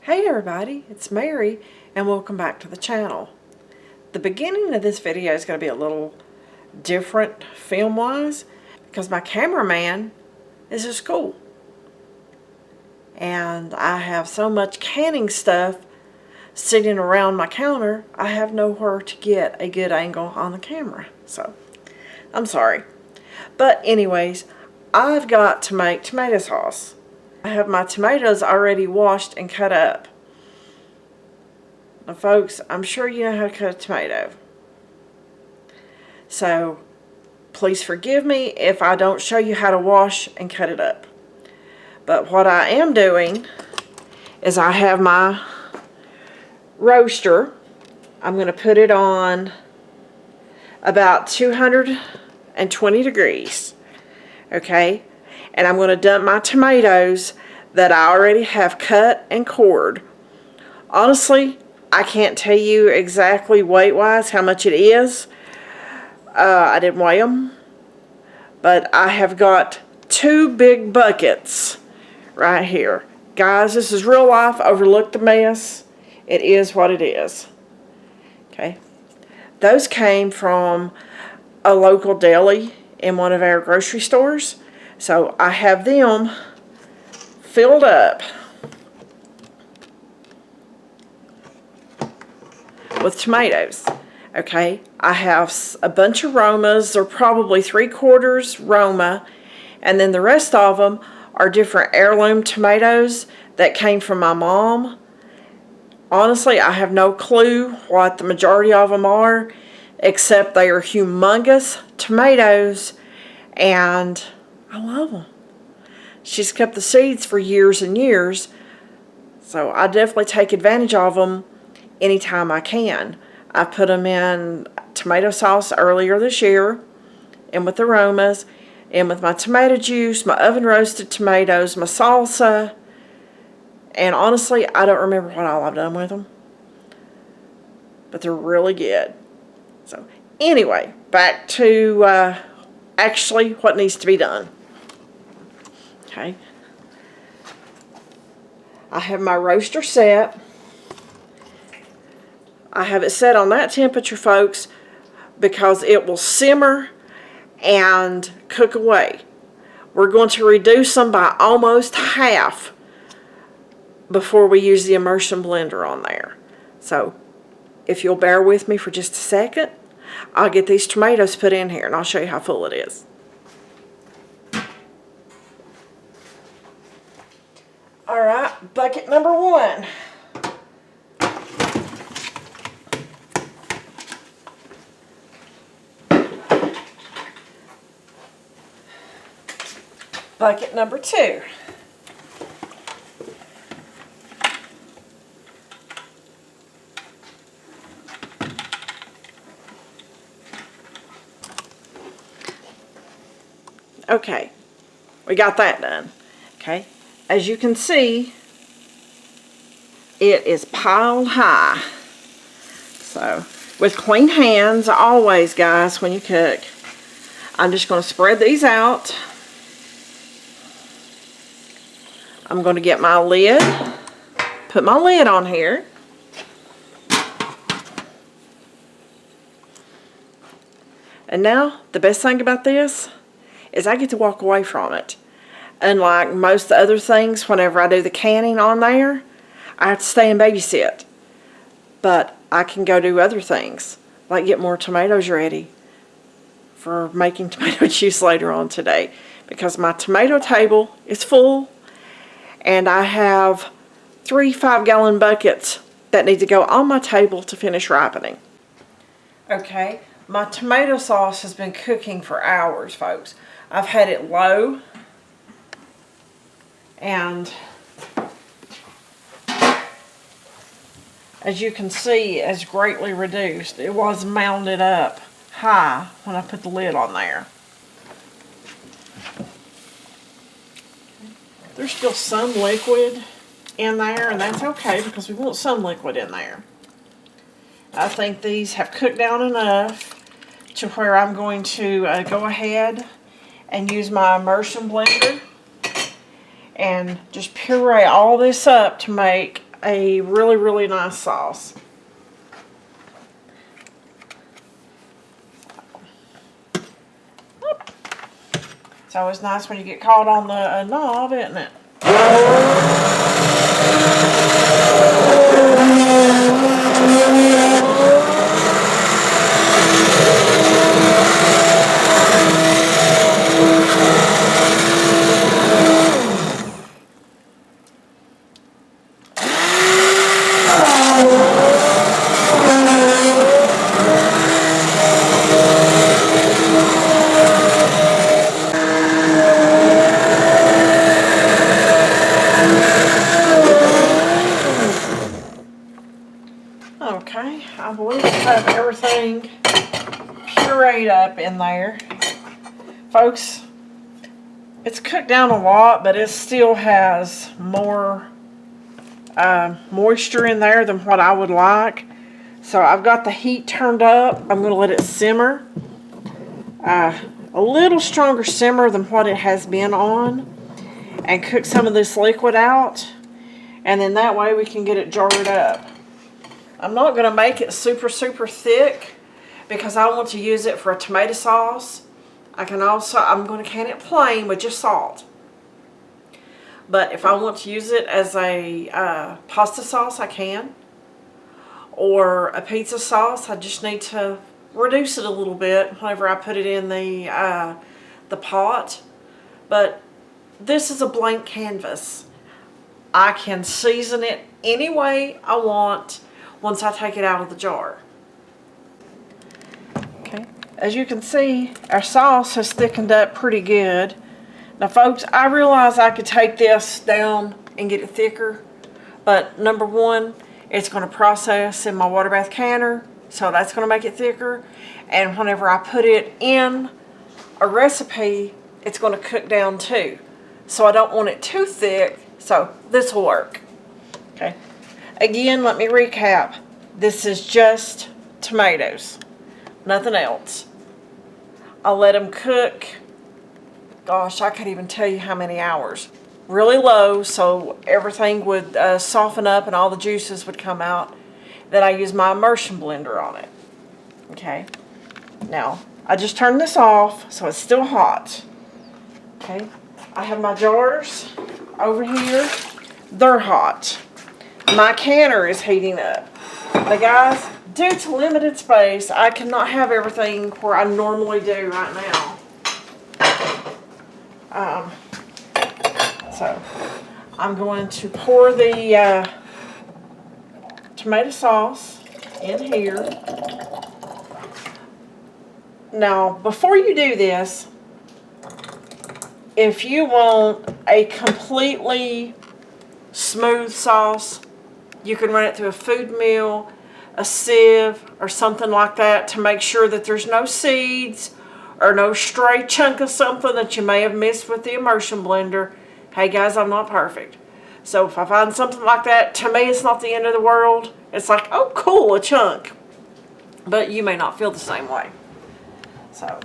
Hey everybody, it's Mary and welcome back to the channel. The beginning of this video is going to be a little different film-wise because my cameraman is at school. And I have so much canning stuff sitting around my counter, I have nowhere to get a good angle on the camera. So, I'm sorry. But anyways, I've got to make tomato sauce. I have my tomatoes already washed and cut up. Now folks, I'm sure you know how to cut a tomato. So please forgive me if I don't show you how to wash and cut it up. But what I am doing is I have my roaster. I'm going to put it on about 220 degrees. Okay? And I'm going to dump my tomatoes that I already have cut and cored. Honestly, I can't tell you exactly weight-wise how much it is. I didn't weigh them. But I have got 2 big buckets right here. Guys, this is real life. Overlook the mess. It is what it is. Okay. Those came from a local deli in one of our grocery stores. So I have them filled up with tomatoes. Okay, I have a bunch of Romas. They're probably 3/4 Roma, and then the rest of them are different heirloom tomatoes that came from my mom. Honestly, I have no clue what the majority of them are, except they are humongous tomatoes, and I love them. She's kept the seeds for years and years, so I definitely take advantage of them anytime I can. I put them in tomato sauce earlier this year, and with aromas, and with my tomato juice, my oven roasted tomatoes, my salsa, and honestly, I don't remember what all I've done with them, but they're really good. So anyway, back to actually what needs to be done. Okay, I have my roaster set. I have it set on that temperature, folks, because it will simmer and cook away. We're going to reduce them by almost half before we use the immersion blender on there. So if you'll bear with me for just a second, I'll get these tomatoes put in here and I'll show you how full it is. Alright, bucket number 1. Bucket number 2. Okay, we got that done. Okay, as you can see, it is piled high. So, with clean hands, always, guys, when you cook. I'm just going to spread these out. I'm going to get my lid, put my lid on here. And now, the best thing about this is I get to walk away from it. Unlike most other things, whenever I do the canning on there, I have to stay and babysit. But I can go do other things, like get more tomatoes ready for making tomato juice later on today. Because my tomato table is full, and I have 3 5-gallon buckets that need to go on my table to finish ripening. Okay, my tomato sauce has been cooking for hours, folks. I've had it low, and as you can see, it's greatly reduced. It was mounted up high when I put the lid on there. There's still some liquid in there, and that's okay because we want some liquid in there. I think these have cooked down enough to where I'm going to go ahead and use my immersion blender and just puree all this up to make a really, really nice sauce. It's always nice when you get caught on the knob, isn't it? Okay, I believe I have everything pureed up in there. Folks, it's cooked down a lot, but it still has more moisture in there than what I would like. So I've got the heat turned up. I'm going to let it simmer. A little stronger simmer than what it has been on. And cook some of this liquid out. And then that way we can get it jarred up. I'm not going to make it super, super thick because I want to use it for a tomato sauce. I'm going to can it plain with just salt. But if I want to use it as a pasta sauce, I can. Or a pizza sauce, I just need to reduce it a little bit whenever I put it in the pot. But this is a blank canvas. I can season it any way I want once I take it out of the jar. Okay, as you can see, our sauce has thickened up pretty good. Now folks, I realize I could take this down and get it thicker, but number one, it's going to process in my water bath canner, so that's going to make it thicker. And whenever I put it in a recipe, it's going to cook down too. So I don't want it too thick, so this will work. Okay. Again, let me recap. This is just tomatoes, nothing else. I'll let them cook, gosh, I can't even tell you how many hours. Really low, so everything would soften up and all the juices would come out. Then I use my immersion blender on it. Okay. Now, I just turned this off, so it's still hot. Okay. I have my jars over here. They're hot. My canner is heating up. Now guys, due to limited space, I cannot have everything where I normally do right now. So I'm going to pour the tomato sauce in here. Now, before you do this, if you want a completely smooth sauce, you can run it through a food mill, a sieve, or something like that to make sure that there's no seeds or no stray chunk of something that you may have missed with the immersion blender. Hey guys, I'm not perfect. So if I find something like that, to me it's not the end of the world. It's like, oh cool, a chunk. But you may not feel the same way. So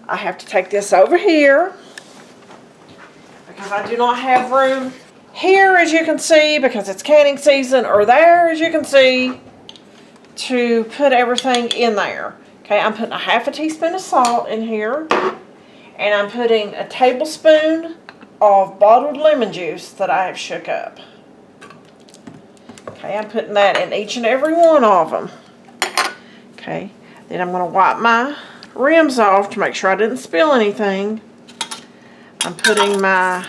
I have to take this over here because I do not have room here, as you can see, because it's canning season, or there, as you can see, to put everything in there. Okay, I'm putting a half a teaspoon of salt in here, and I'm putting a tablespoon of bottled lemon juice that I have shook up. Okay, I'm putting that in each and every one of them. Okay, then I'm going to wipe my rims off to make sure I didn't spill anything. I'm putting my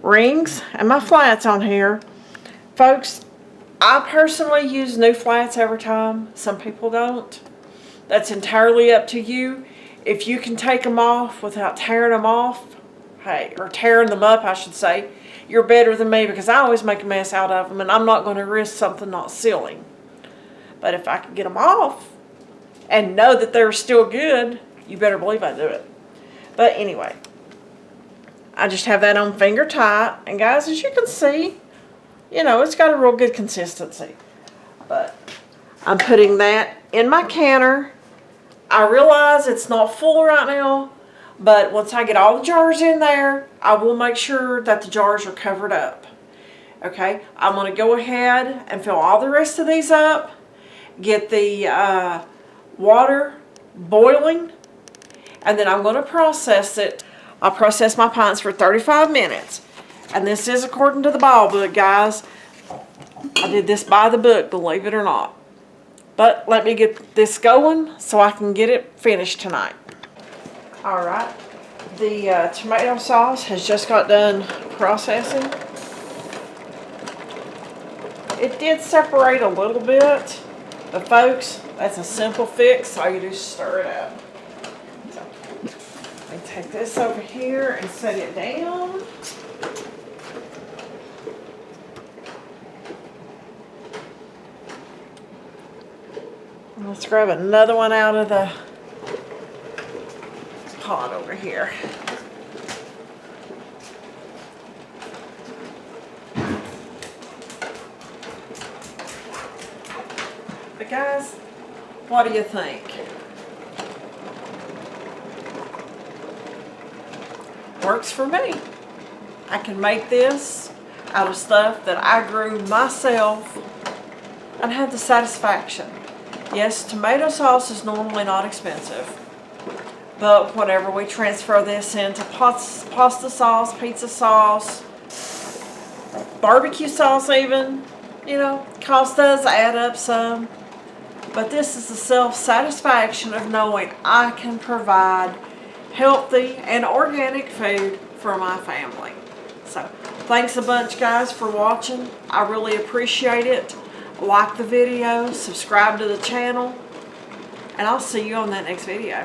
rings and my flats on here. Folks, I personally use new flats every time. Some people don't. That's entirely up to you. If you can take them off without tearing them off, hey, or tearing them up, I should say, you're better than me, because I always make a mess out of them and I'm not going to risk something not sealing. But if I can get them off and know that they're still good, you better believe I do it. But anyway, I just have that on finger tight, and guys, as you can see, you know, it's got a real good consistency. But I'm putting that in my canner. I realize it's not full right now, but once I get all the jars in there, I will make sure that the jars are covered up. Okay, I'm going to go ahead and fill all the rest of these up, get the water boiling, and then I'm going to process it. I'll process my pints for 35 minutes. And this is according to the ball book, guys. I did this by the book, believe it or not. But let me get this going so I can get it finished tonight. Alright, the tomato sauce has just got done processing. It did separate a little bit, but folks, that's a simple fix. All you do is stir it up. So, let me take this over here and set it down. Let's grab another one out of the pot over here. But guys, what do you think? Works for me. I can make this out of stuff that I grew myself and have the satisfaction. Yes, tomato sauce is normally not expensive, but whenever we transfer this into pasta sauce, pizza sauce, barbecue sauce even, you know, cost does add up some. But this is the self-satisfaction of knowing I can provide healthy and organic food for my family. So, thanks a bunch, guys, for watching. I really appreciate it. Like the video, subscribe to the channel, and I'll see you on that next video.